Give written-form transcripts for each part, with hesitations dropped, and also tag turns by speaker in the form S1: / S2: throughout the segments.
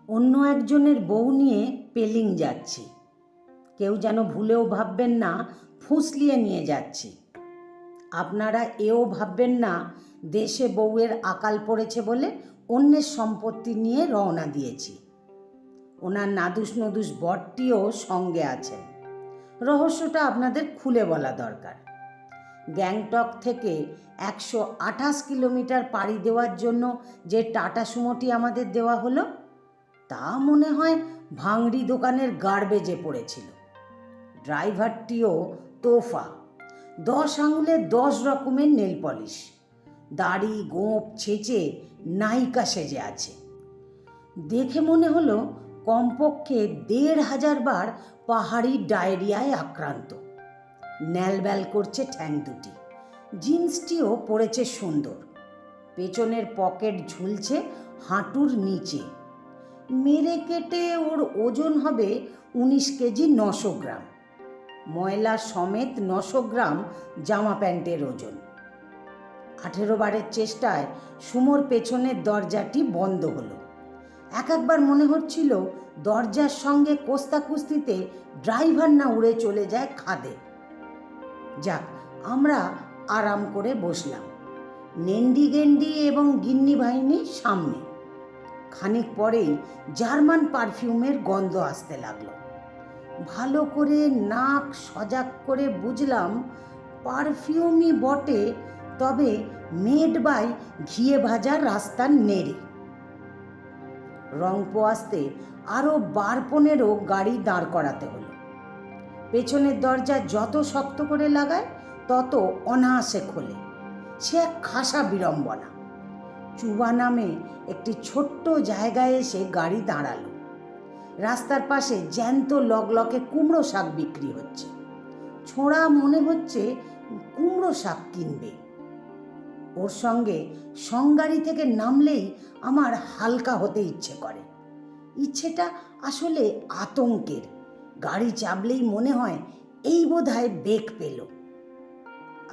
S1: অন্য একজনের বউ নিয়ে পেলিং যাচ্ছি। কেউ যেন ভুলেও ভাববেন না ফুসলিয়ে নিয়ে যাচ্ছি। আপনারা এও ভাববেন না দেশে বউয়ের আকাল পড়েছে বলে অন্যের সম্পত্তি নিয়ে রওনা দিয়েছি। ওনার নাদুস নদুস বরটিও সঙ্গে আছেন। রহস্যটা আপনাদের খুলে বলা দরকার। গ্যাংটক থেকে 128 কিলোমিটার পাড়ি দেওয়ার জন্য যে টাটা সুমোটি আমাদের দেওয়া হলো, তা মনে হয় ভাঙড়ি দোকানের গার্বেজে পড়েছিল। ড্রাইভারটিও তোফা, 10 আঙুলে 10 রকমের নেল পলিশ, দাড়ি গোঁপ ছেঁচে নায়িকা সেজে আছে। দেখে মনে হলো কমপক্ষে 1,500 বার পাহাড়ি ডায়রিয়ায় আক্রান্ত। ন্যালব্যাল করছে ঠ্যাং দুটি। জিন্সটিও পড়েছে সুন্দর, পেছনের পকেট ঝুলছে হাঁটুর নিচে। মেরে কেটে ওর ওজন হবে 19 কেজি 900 গ্রাম। ময়লা সমেত 900 গ্রাম জামা প্যান্টের ওজন। 18 বারের চেষ্টায় সুমোর পেছনের দরজাটি বন্ধ হলো। একবার মনে হচ্ছিল দরজার সঙ্গে কোস্তাকুস্তিতে ড্রাইভার না উড়ে চলে যায় খাদে। যাক, আমরা আরাম করে বসলাম। নেন্ডি গেন্ডি এবং গিন্নি বাহিনী সামনে। খানিক পরেই জার্মান পারফিউমের গন্ধ আসতে লাগলো। ভালো করে নাক সজাগ করে বুঝলাম পারফিউমই বটে, তবে মেড বাই ঘিয়ে ভাজা রাস্তার নেড়ে। রংপো আসতে আরও 12-15 গাড়ি দাঁড় করাতে হলো। পেছনের দরজা যত শক্ত করে লাগায় তত অনায়াসে খোলে। সে এক খাসা বিড়ম্বনা। চুবা নামে একটি ছোট্ট জায়গায় এসে গাড়ি দাঁড়ালো। রাস্তার পাশে জ্যান্ত লগলকে কুমড়ো শাক বিক্রি হচ্ছে। ছোঁড়া মনে হচ্ছে কুমড়ো শাক কিনবে। ওর সঙ্গে সংগাড়ি থেকে নামলেই আমার হালকা হতে ইচ্ছে করে। ইচ্ছেটা আসলে আতঙ্কের। গাড়ি চাপলেই মনে হয় এই বোধহয় বেগ পেল।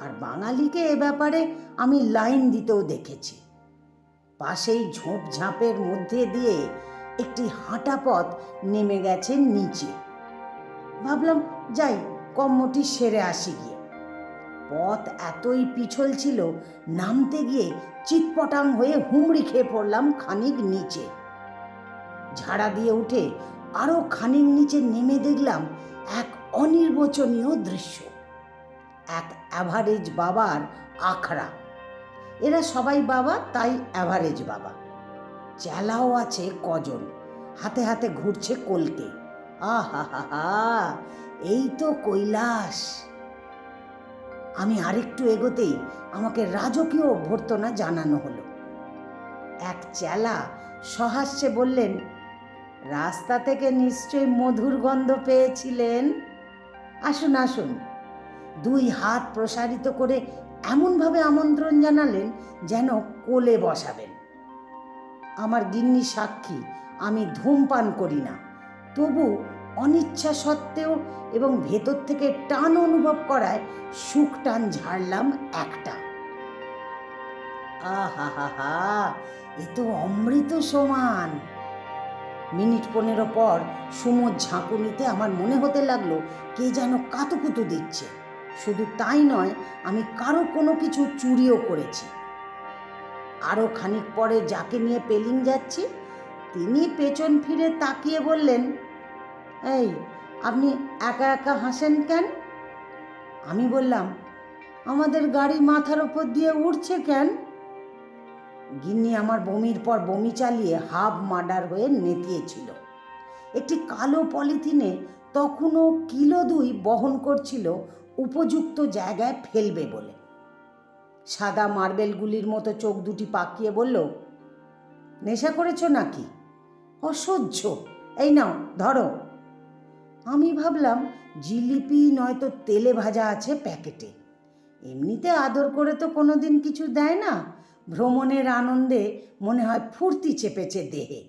S1: আর বাঙালিকে এ ব্যাপারে আমি লাইন দিতেও দেখেছি। পাশেই ঝোপঝাপের মধ্যে দিয়ে একটি হাঁটা পথ নেমে গেছে নিচে। ভাবলাম যাই কম্মটি সেরে আসি গিয়ে। পথ এতই পিছল ছিল, নামতে গিয়ে চিৎপটাং হয়ে হুমড়ি খেয়ে পড়লাম খানিক নিচে। ঝাড়া দিয়ে উঠে আরও খানিক নিচে নেমে দেখলাম এক অনির্বচনীয় দৃশ্য। এক অ্যাভারেজ বাবার আখড়া। এরা সবাই বাবা, তাই অ্যাভারেজ বাবা। চেলাও আছে কজন, হাতে হাতে ঘুরছে কলকে। আহা হা হা, এই তো কৈলাস। আমি আরেকটু এগোতেই আমাকে রাজকীয় অভ্যর্থনা জানানো হলো। এক চেলা সহাস্যে বললেন, রাস্তা থেকে নিশ্চয়ই মধুর গন্ধ পেয়েছিলেন, আসুন আসুন। 2 হাত প্রসারিত করে এমনভাবে আমন্ত্রণ জানালেন যেন কোলে বসাবেন। আমার গিন্নি সাক্ষী, আমি ধূমপান করি না, তবু অনিচ্ছা সত্ত্বেও এবং ভেতর থেকে টান অনুভব করায় সুখ টান ঝাড়লাম একটা। আহা হা হা, এ তো অমৃত সমান। মিনিট 15 পর সুমোর ঝাঁকুনিতে আমার মনে হতে লাগলো কে যেন কাতুকুতু দিচ্ছে। শুধু তাই নয়, আমি কারো কোনো কিছু চুরিও করেছি। আরও খানিক পরে যাকে নিয়ে পেলিং যাচ্ছি, তিনি পেছন ফিরে তাকিয়ে বললেন, এই আপনি একা একা হাসেন কেন? আমি বললাম, আমাদের গাড়ি মাথার ওপর দিয়ে উঠছে কেন? গিন্নি আমার বমির পর বমি চালিয়ে হাফ মার্ডার হয়ে নেতিয়েছিল। একটি কালো পলিথিনে তখনও কিলো 2 বহন করছিল উপযুক্ত জায়গায় ফেলবে বলে। সাদা মার্বেলগুলির মতো চোখ দুটি পাকিয়ে বলল, নেশা করেছো নাকি? অসহ্য, এই নাও ধরো। আমি ভাবলাম জিলিপি নয়তো তেলে ভাজা আছে প্যাকেটে। এমনিতে আদর করে তো কোনোদিন কিছু দেয় না। ভ্রমণের আনন্দে মনে হয় ফুর্তি চেপেছে দেহে।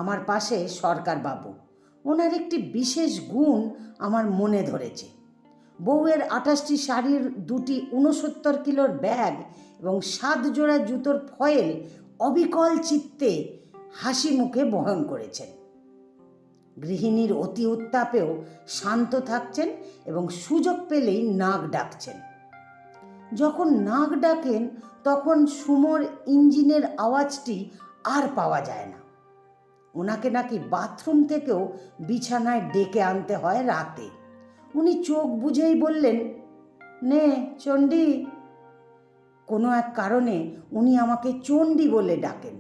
S1: আমার পাশে সরকার বাবু। ওনার একটি বিশেষ গুণ আমার মনে ধরেছে। বউয়ের 28টি শাড়ির 2টি 69 কিলোর ব্যাগ এবং 7 জোড়া জুতোর ফয়েল অবিকল চিত্তে হাসি মুখে বহন করেছেন। গৃহিণীর অতি উত্তাপেও শান্ত থাকছেন এবং সুযোগ পেলেই নাক ডাকছেন। যখন নাক ডাকেন তখন সুমোর ইঞ্জিনের আওয়াজটি আর পাওয়া যায় না। ওনাকে নাকি বাথরুম থেকেও বিছানায় ডেকে আনতে হয় রাতে। উনি চোখ বুঝেই বললেন, নে চণ্ডী। কোনো এক কারণে উনি আমাকে চণ্ডী বলে ডাকেন।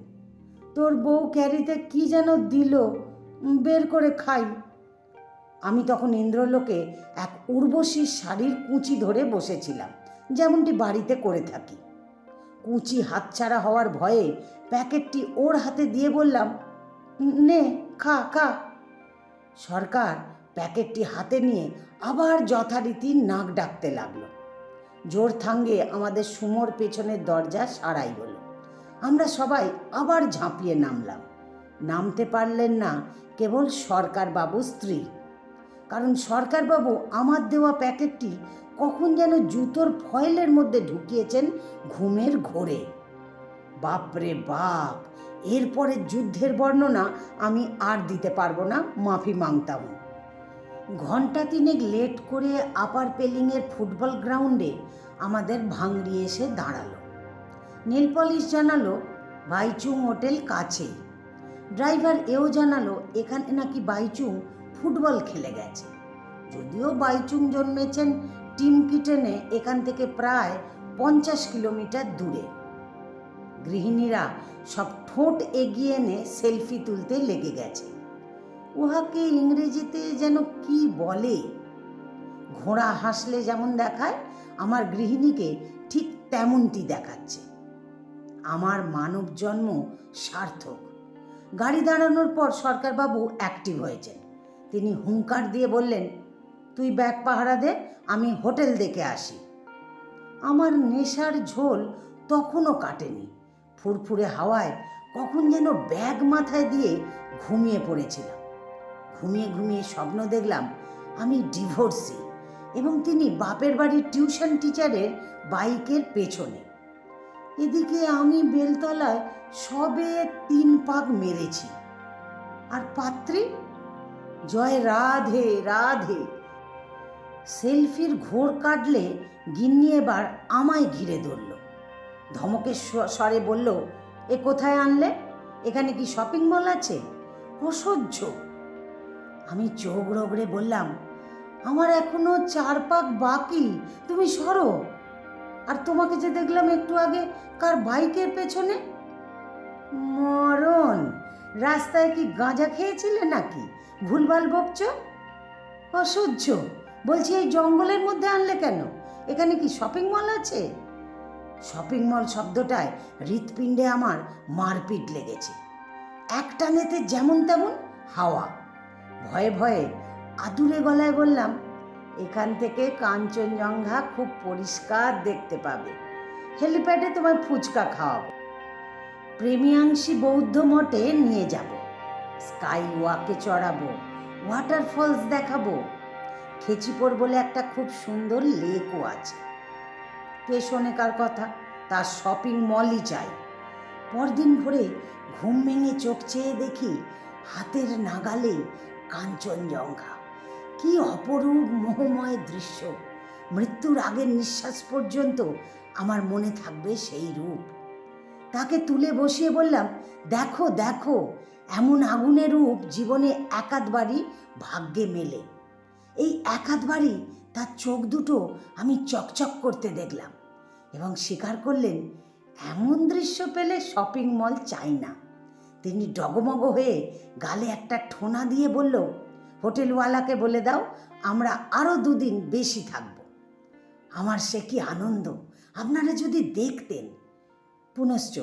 S1: তোর বউ ক্যারিতে কি যেন দিল, বের করে খাই। আমি তখন ইন্দ্রলোকে এক উর্বশীর শাড়ির কুঁচি ধরে বসেছিলাম, যেমনটি বাড়িতে করে থাকি। কুঁচি হাতছাড়া হওয়ার ভয়ে প্যাকেটটি ওর হাতে দিয়ে বললাম, নে খা খা। সরকার প্যাকেটটি হাতে নিয়ে আবার যথারীতি নাক ডাকতে লাগলো। জোর থাঙ্গে আমাদের সুমোর পেছনের দরজা সারাই হলো। আমরা সবাই আবার ঝাঁপিয়ে নামলাম। নামতে পারলেন না কেবল সরকারবাবু স্ত্রী, কারণ সরকারবাবু আমার দেওয়া প্যাকেটটি কখন যেন জুতোর ফয়েলের মধ্যে ঢুকিয়েছেন ঘুমের ঘোরে। বাপরে বাপ! এরপরে যুদ্ধের বর্ণনা আমি আর দিতে পারবো না, মাফি মাংতাম। ঘণ্টা তিনেক লেট করে আপার পেলিংয়ের ফুটবল গ্রাউন্ডে আমাদের ভাঙড়ি এসে দাঁড়ালো। নীল পলিশ জানালো বাইচুং হোটেল কাছেই। ড্রাইভার এও জানালো এখানে নাকি বাইচুং ফুটবল খেলে গেছে। যদিও বাইচুং জন্মেছেন টিমকিটেনে, এখান থেকে প্রায় 50 কিলোমিটার দূরে। গৃহিণীরা সব ঠোঁট এগিয়ে এনে সেলফি তুলতে লেগে গেছে। উহাকে ইংরেজিতে যেন কি বলে। ঘোড়া হাসলে যেমন দেখায়, আমার গৃহিণীকে ঠিক তেমনটি দেখাচ্ছে। আমার মানব জন্ম সার্থক। গাড়ি দাঁড়ানোর পর সরকারবাবু অ্যাক্টিভ হয়েছেন। তিনি হুঙ্কার দিয়ে বললেন, তুই ব্যাগ পাহারা দে, আমি হোটেল দেখে আসি। আমার নেশার ঝোল তখনও কাটেনি। ফুরফুরে হাওয়ায় কখন যেন ব্যাগ মাথায় দিয়ে ঘুমিয়ে পড়েছিলাম। ঘুমিয়ে ঘুমিয়ে স্বপ্ন দেখলাম আমি ডিভোর্সি এবং তিনি বাপের বাড়ির টিউশন টিচারের বাইকের পেছনে। এদিকে আমি বেলতলায় সবে 3 পাক মেরেছি। আর পাত্রী, জয় রাধে রাধে। সেলফির ঘোর কাটলে গিন্নি এবার আমায় ঘিরে ধরল। ধমকের স্বরে বলল, এ কোথায় আনলে? এখানে কি শপিং মল আছে? অসহ্য। আমি চোখ রগড়ে বললাম, আমার এখনো 4 পাক বাকি, তুমি সরো। আর তোমাকে যে দেখলাম একটু আগে কার বাইকের পেছনে। মরণ! রাস্তায় কি গাঁজা খেয়েছিলে নাকি? ভুলভাল বকছ। অসহ্য। বলছি এই জঙ্গলের মধ্যে আনলে কেন? এখানে কি শপিং মল আছে? শপিং মল শব্দটায় হৃৎপিণ্ডে আমার মারপিট লেগেছে। একটানেতে যেমন তেমন হাওয়া। ভয়ে ভয়ে আদুরে গলায় বললাম, এখান থেকে কাঞ্চনজঙ্ঘা খুব পরিষ্কার দেখতে পাবে। হেলিপ্যাডে তোমায় ফুচকা খাওয়াবো, প্রেমিয়াংশী বৌদ্ধ মঠে নিয়ে যাব, স্কাই ওয়াকে চড়াবো, ওয়াটারফলস দেখাবো। খেচিপোর বলে একটা খুব সুন্দর লেকও আছে। কে শোনে কার কথা? তার শপিং মলই চাই। পরদিন ভোরে ঘুম ভেঙে চোখ চেয়ে দেখি হাতের নাগালে কাঞ্চনজঙ্ঘা। কি অপরূপ মোহময় দৃশ্য! মৃত্যুর আগের নিঃশ্বাস পর্যন্ত আমার মনে থাকবে সেই রূপ। তাকে তুলে বসিয়ে বললাম, দেখো দেখো, এমন আগুনের রূপ জীবনে একাধবারই ভাগ্যে মেলে। এই একাধবারই তার চোখ দুটো আমি চকচক করতে দেখলাম এবং স্বীকার করলেন, এমন দৃশ্য পেলে শপিং মল চাই না। তিনি ডগমগ হয়ে গালে একটা ঠোনা দিয়ে বলল, হোটেলওয়ালাকে বলে দাও আমরা আরও 2 দিন বেশি থাকব। আমার সে কি আনন্দ, আপনারা যদি দেখতেন। পুনশ্চ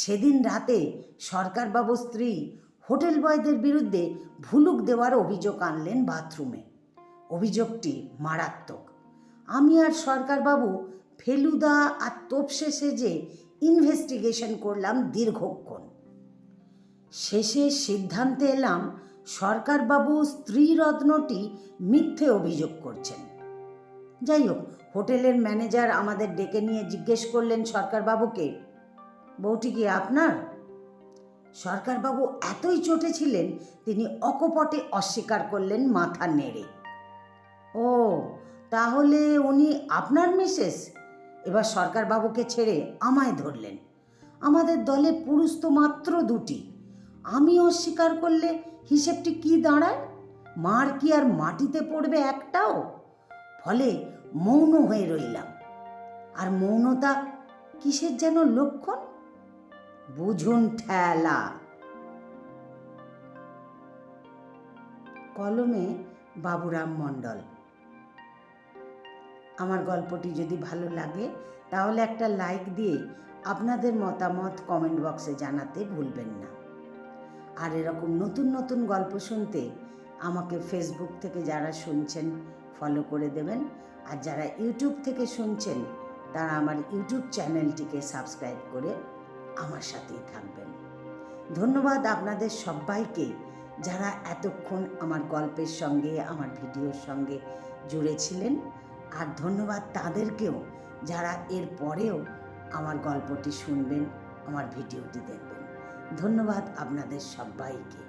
S1: সেদিন রাতে সরকারবাবু স্ত্রী হোটেল বয়দের বিরুদ্ধে ভুলুক দেওয়ার অভিযোগ আনলেন বাথরুমে। অভিযোগটি মারাত্মক। আমি আর সরকারবাবু ফেলুদা আর তোপসে সেজে ইনভেস্টিগেশন করলাম দীর্ঘক্ষণ। শেষে সিদ্ধান্তে এলাম সরকারবাবু স্ত্রীরত্নটি মিথ্যে অভিযোগ করছেন। যাই হোক, হোটেলের ম্যানেজার আমাদের ডেকে নিয়ে জিজ্ঞেস করলেন সরকারবাবুকে, বউটি কি আপনার? সরকারবাবু এতই চটেছিলেন, তিনি অকপটে অস্বীকার করলেন মাথা নেড়ে। ও, তাহলে উনি আপনার মিসেস? এবার সরকারবাবুকে ছেড়ে আমায় ধরলেন। আমাদের দলে পুরুষ তো মাত্র 2টি। আমি অস্বীকার করলে হিসেবটি কি দাঁড়ায়? মার কি আর মাটিতে পড়বে একটাও? ফলে মৌন হয়ে রইলাম। আর মৌনতা কিসের যেন লক্ষণ? বুঝুন ঠেলা। কলমে বাবুরাম মণ্ডল। আমার গল্পটি যদি ভালো লাগে তাহলে একটা লাইক দিয়ে আপনাদের মতামত কমেন্ট বক্সে জানাতে ভুলবেন না। আর এরকম নতুন নতুন গল্প শুনতে আমাকে ফেসবুক থেকে যারা শুনছেন ফলো করে দেবেন, আর যারা ইউটিউব থেকে শুনছেন তারা আমার ইউটিউব চ্যানেলটিকে সাবস্ক্রাইব করে আমার সাথেই থাকবেন। ধন্যবাদ আপনাদের সবাইকে যারা এতক্ষণ আমার গল্পের সঙ্গে, আমার ভিডিওর সঙ্গে জুড়ে ছিলেন, আর ধন্যবাদ তাদেরকেও যারা এর পরেও আমার গল্পটি শুনবেন, আমার ভিডিওটি দেখবেন। ধন্যবাদ আপনাদের সবাইকে।